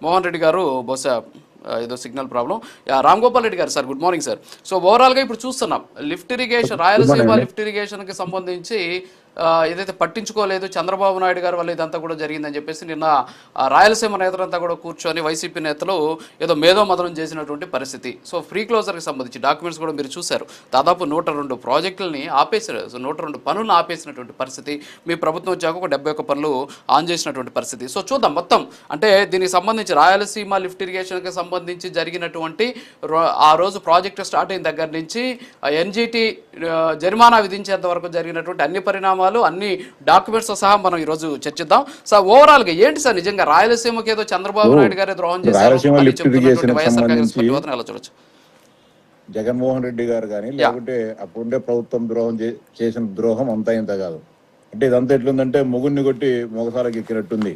మోహన్ రెడ్డి గారు బహుశా ఏదో సిగ్నల్ ప్రాబ్లం. రామ్ గోపాల్ రెడ్డి గారు sir, good morning sir. So ఓవరాల్గా ఇప్పుడు చూస్తున్నాం లిఫ్ట్ ఇరిగేషన్, రాయలసీమ లిఫ్ట్ ఇరిగేషన్కి సంబంధించి ఏదైతే పట్టించుకోలేదు చంద్రబాబు నాయుడు గారి వల్ల ఇదంతా కూడా జరిగిందని చెప్పేసి నిన్న రాయలసీమ నేతలంతా కూడా కూర్చొని వైసీపీ నేతలు ఏదో మేధో మదనం చేసినటువంటి పరిస్థితి. సో ఫ్రీ క్లోజర్కి సంబంధించి డాక్యుమెంట్స్ కూడా మీరు చూశారు. దాదాపు 102 ప్రాజెక్టులని ఆపేసారు. సో 102 పనులను ఆపేసినటువంటి పరిస్థితి. మీ ప్రభుత్వం వచ్చాక ఒక 71 పనులు ఆన్ చేసినటువంటి పరిస్థితి. సో చూద్దాం మొత్తం అంటే దీనికి సంబంధించి రాయలసీమ లిఫ్ట్ ఇరిగేషన్కి సంబంధించి జరిగినటువంటి ఆ రోజు ప్రాజెక్టు స్టార్ట్ అయిన దగ్గర నుంచి ఎన్జిటి జరిమానా విధించేంత వరకు జరిగినటువంటి అన్ని పరిణామాలు, అన్ని డాక్యుమెంట్స్ సహా మనం ఈరోజు చర్చిద్దాం. సార్ ఓవరాల్ గా ఏంటి సార్ నిజంగా రాయలసీమకి ఏదో చంద్రబాబు నాయుడు గారే ద్రోహం చేశారు వైఎస్ఆర్ కాంగ్రెస్ పార్టీ వద్ద ఆలోచించవచ్చు. జగన్మోహన్ రెడ్డి గారు కానీ లేకుంటే అప్పుడుండే ప్రభుత్వం చేసిన ద్రోహం అంతా ఇంత కాదు. అంటే ఇదంతా ఎట్లుందంటే మొగుడిని కొట్టి మొగసాలకు ఎక్కినట్టుంది.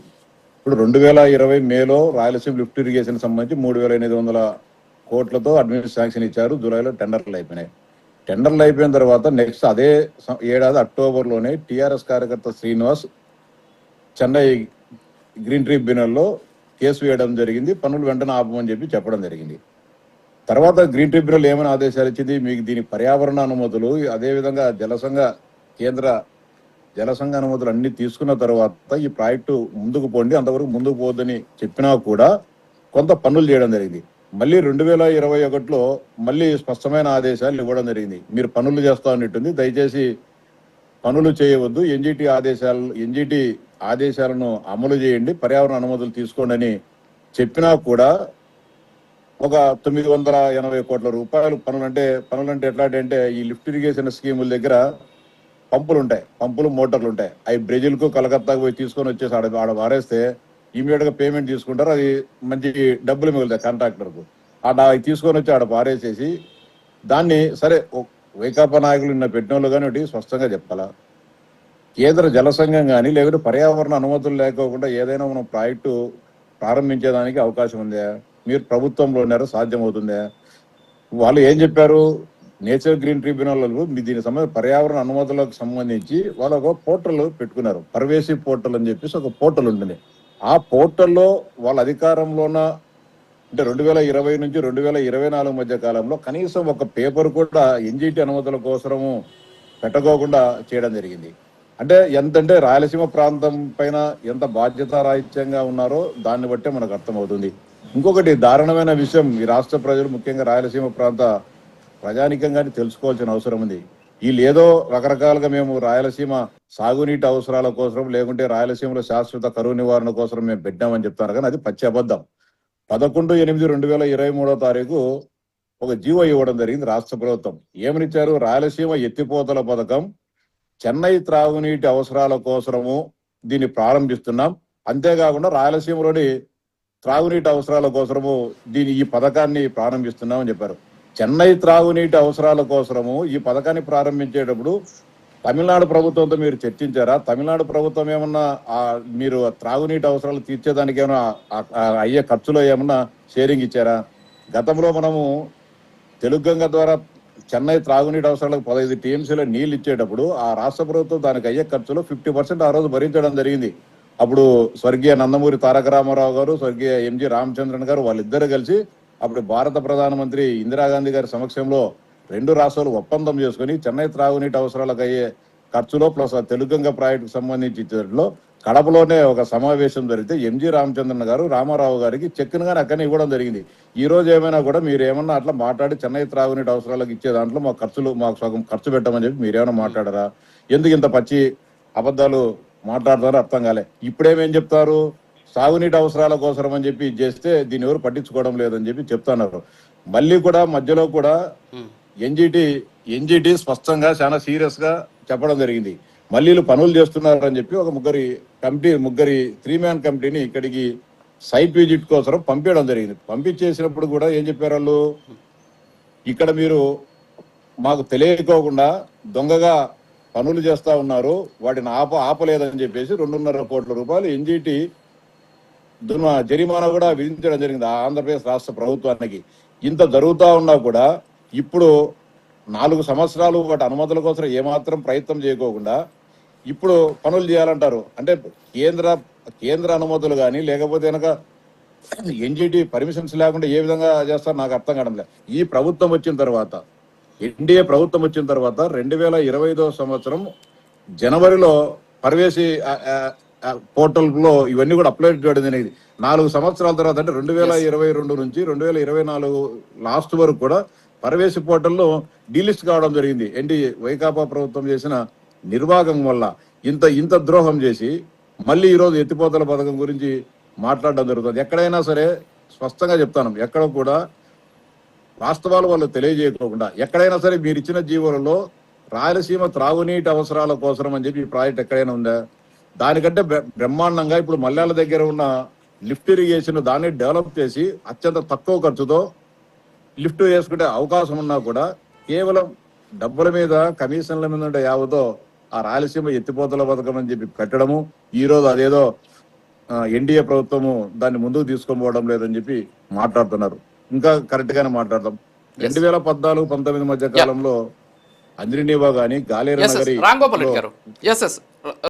ఇప్పుడు 2020 మేలో రాయలసీమ లిఫ్ట్ ఇరిగేషన్ సంబంధించి 3,800 కోట్లతో అడ్మినిస్ట్రేషన్ శాంక్షన్ ఇచ్చారు. జూలైలో టెండర్లు అయిపోయినాయి. టెండర్లు అయిపోయిన తర్వాత నెక్స్ట్ అదే ఏడాది అక్టోబర్లోనే టీఆర్ఎస్ కార్యకర్త శ్రీనివాస్ చెన్నై గ్రీన్ ట్రిబ్యునల్లో కేసు వేయడం జరిగింది. పనులు వెంటనే ఆపమని చెప్పడం జరిగింది. తర్వాత గ్రీన్ ట్రిబ్యునల్ ఏమైనా ఆదేశాలు ఇచ్చింది, మీకు దీని పర్యావరణ అనుమతులు, అదేవిధంగా కేంద్ర జలసంఘ అనుమతులు అన్ని తీసుకున్న తర్వాత ఈ ప్రాజెక్టు ముందుకు పోండి, అంతవరకు ముందుకు పోవద్దని చెప్పినా కూడా కొంత పనులు చేయడం జరిగింది. మళ్ళీ 2021లో మళ్ళీ స్పష్టమైన ఆదేశాలు ఇవ్వడం జరిగింది. మీరు పనులు చేస్తా ఉన్నట్టుంది, దయచేసి పనులు చేయవద్దు, ఎన్జిటి ఆదేశాలను అమలు చేయండి, పర్యావరణ అనుమతులు తీసుకోండి అని చెప్పినా కూడా ఒక 980 కోట్ల రూపాయలు పనులంటే ఎట్లాంటి ఈ లిఫ్ట్ ఇరిగేషన్ స్కీముల దగ్గర పంపులు మోటార్లు ఉంటాయి. అవి బ్రెజిల్కు కలకత్తాకు పోయి తీసుకొని వచ్చేసి ఆడ వారేస్తే ఇమీడియట్ గా పేమెంట్ తీసుకుంటారు. అది మంచి డబ్బులు మిగులుతాయి కాంట్రాక్టర్కు. అవి తీసుకొని వచ్చి ఆడ పారేసేసి దాన్ని సరే వైకాపా నాయకులు నిన్న పెట్టినోళ్ళు కానీ ఒకటి స్పష్టంగా చెప్పాలా, కేంద్ర జలసంఘం కానీ లేకుంటే పర్యావరణ అనుమతులు లేకోకుండా ఏదైనా మనం ప్రాజెక్టు ప్రారంభించేదానికి అవకాశం ఉందా? మీరు ప్రభుత్వంలో ఉన్నారు, సాధ్యమవుతుందా? వాళ్ళు ఏం చెప్పారు, నేచర్ గ్రీన్ ట్రిబ్యునల్ దీనికి సంబంధించి పర్యావరణ అనుమతులకు సంబంధించి వాళ్ళు ఒక పోర్టల్ పెట్టుకున్నారు. పర్వేసివ్ పోర్టల్ అని చెప్పేసి ఒక పోర్టల్ ఉంటుంది. ఆ పోర్టల్లో వాళ్ళ అధికారంలోన అంటే 2020 నుంచి 2024 మధ్య కాలంలో కనీసం ఒక పేపర్ కూడా ఎన్జిటి అనుమతుల కోసము పెట్టకోకుండా చేయడం జరిగింది. అంటే ఎంతంటే రాయలసీమ ప్రాంతం పైన ఎంత బాధ్యతారాహిత్యంగా ఉన్నారో దాన్ని బట్టే మనకు అర్థమవుతుంది. ఇంకొకటి దారుణమైన విషయం ఈ రాష్ట్ర ప్రజలు, ముఖ్యంగా రాయలసీమ ప్రాంత ప్రజానికంగానే తెలుసుకోవాల్సిన అవసరం ఉంది. వీళ్ళు ఏదో రకరకాలుగా మేము రాయలసీమ సాగునీటి అవసరాల కోసం లేకుంటే రాయలసీమలో శాశ్వత కరువు నివారణ కోసం మేము పెట్టామని చెప్తారు, కానీ అది పచ్చి అబద్ధం. 11/8/2023 ఒక జీవో ఇవ్వడం జరిగింది రాష్ట్ర ప్రభుత్వం. ఏమనిచ్చారు, రాయలసీమ ఎత్తిపోతల పథకం చెన్నై త్రాగునీటి అవసరాల కోసము దీన్ని ప్రారంభిస్తున్నాం, అంతేకాకుండా రాయలసీమలోని త్రాగునీటి అవసరాల కోసము ఈ పథకాన్ని ప్రారంభిస్తున్నాం అని చెప్పారు. చెన్నై త్రాగునీటి అవసరాల కోసము ఈ పథకాన్ని ప్రారంభించేటప్పుడు తమిళనాడు ప్రభుత్వంతో మీరు చర్చించారా? తమిళనాడు ప్రభుత్వం ఏమన్నా మీరు త్రాగునీటి అవసరాలు తీర్చేదానికి ఏమైనా అయ్యే ఖర్చులో ఏమన్నా షేరింగ్ ఇచ్చారా? గతంలో మనము తెలుగంగ ద్వారా చెన్నై త్రాగునీటి అవసరాలకు 15 టీఎంసీలో నీళ్లు ఇచ్చేటప్పుడు ఆ రాష్ట్ర ప్రభుత్వం దానికి అయ్యే ఖర్చులో 50% ఆ రోజు భరించడం జరిగింది. అప్పుడు స్వర్గీయ నందమూరి తారక రామారావు గారు, స్వర్గీయ ఎంజి రామచంద్రన్ గారు వాళ్ళిద్దరు కలిసి అప్పుడు భారత ప్రధానమంత్రి ఇందిరాగాంధీ గారి సమక్షంలో 2 రాష్ట్రాలు ఒప్పందం చేసుకుని చెన్నై త్రాగునీటి అవసరాలకు అయ్యే ఖర్చులో ప్లస్ తెలుగంగ ప్రాజెక్టుకు సంబంధించి ఇచ్చేట్లో కడపలోనే ఒక సమావేశం జరిగితే ఎంజి రామచంద్రన్ గారు రామారావు గారికి చెక్కును కానీ అక్కడనే ఇవ్వడం జరిగింది. ఈ రోజు ఏమైనా కూడా మీరు ఏమన్నా అట్లా మాట్లాడి చెన్నై త్రాగునీటి అవసరాలకు ఇచ్చే దాంట్లో మాకు సగం ఖర్చు పెట్టమని చెప్పి మీరేమైనా మాట్లాడారా? ఎందుకు ఇంత పచ్చి అబద్ధాలు మాట్లాడతారో అర్థం కాలే. ఇప్పుడేమేం చెప్తారు, సాగునీటి అవసరాల కోసం అని చెప్పి చేస్తే దీన్ని ఎవరు పట్టించుకోవడం లేదని చెప్పి చెప్తున్నారు. మళ్ళీ కూడా మధ్యలో కూడా ఎన్జిటి స్పష్టంగా చాలా సీరియస్ గా చెప్పడం జరిగింది. మళ్ళీ పనులు చేస్తున్నారని చెప్పి ఒక ముగ్గురి 3-man కమిటీని ఇక్కడికి సైట్ విజిట్ కోసం పంపించడం జరిగింది. పంపించేసినప్పుడు కూడా ఏం చెప్పారు వాళ్ళు, ఇక్కడ మీరు మాకు తెలియకోకుండా దొంగగా పనులు చేస్తా ఉన్నారు, వాటిని ఆపలేదని చెప్పేసి 2.5 కోట్ల రూపాయలు ఎన్జిటి జరిమానా కూడా విధించడం జరిగింది ఆంధ్రప్రదేశ్ రాష్ట్ర ప్రభుత్వానికి. ఇంత జరుగుతూ ఉన్నా కూడా ఇప్పుడు 4 సంవత్సరాలు వాటి అనుమతుల కోసం ఏమాత్రం ప్రయత్నం చేయకోకుండా ఇప్పుడు పనులు చేయాలంటారు. అంటే కేంద్ర అనుమతులు కానీ లేకపోతే కనుక ఎన్జిటి పర్మిషన్స్ లేకుండా ఏ విధంగా చేస్తారో నాకు అర్థం కావడం లేదు. ఈ ప్రభుత్వం వచ్చిన తర్వాత, ఎన్డీఏ ప్రభుత్వం వచ్చిన తర్వాత 2025 సంవత్సరం జనవరిలో పర్వేసి పోర్టల్ లో ఇవన్నీ కూడా అప్లోడ్ చేయడం అనేది 4 సంవత్సరాల తర్వాత, అంటే 2022 నుంచి 2024 లాస్ట్ వరకు కూడా పర్వేసి పోర్టల్లో డీలిస్ట్ కావడం జరిగింది. ఏంటి వైకాపా ప్రభుత్వం చేసిన నిర్వాహకం వల్ల ఇంత ద్రోహం చేసి మళ్ళీ ఈరోజు ఎత్తిపోతల పథకం గురించి మాట్లాడడం జరుగుతుంది. ఎక్కడైనా సరే స్పష్టంగా చెప్తాను, ఎక్కడ కూడా వాస్తవాలు వాళ్ళు తెలియజేయకోకుండా, ఎక్కడైనా సరే మీరు ఇచ్చిన జీవోలలో రాయలసీమ త్రాగునీటి అవసరాల కోసం అని చెప్పి ఈ ప్రాజెక్ట్ ఎక్కడైనా ఉందా? దానికంటే బ్రహ్మాండంగా ఇప్పుడు మల్యాల దగ్గర ఉన్న లిఫ్ట్ ఇరిగేషన్ దాన్ని డెవలప్ చేసి అత్యంత తక్కువ ఖర్చుతో లిఫ్ట్ వేసుకునే అవకాశం ఉన్నా కూడా కేవలం డబ్బుల మీద, కమిషన్ల మీద ఉండే యావతో ఆ రాయలసీమ ఎత్తిపోతల పథకం అని చెప్పి పెట్టడము, ఈ రోజు అదేదో ఎన్డీఏ ప్రభుత్వము దాన్ని ముందుకు తీసుకొని లేదని చెప్పి మాట్లాడుతున్నారు. ఇంకా కరెక్ట్ గానే మాట్లాడతాం. 2014-19 మధ్య కాలంలో అంద్రినీవా గాని, గాలేరు నగరి రామ్ గోపాల్ రెడ్డి గారు, ఎస్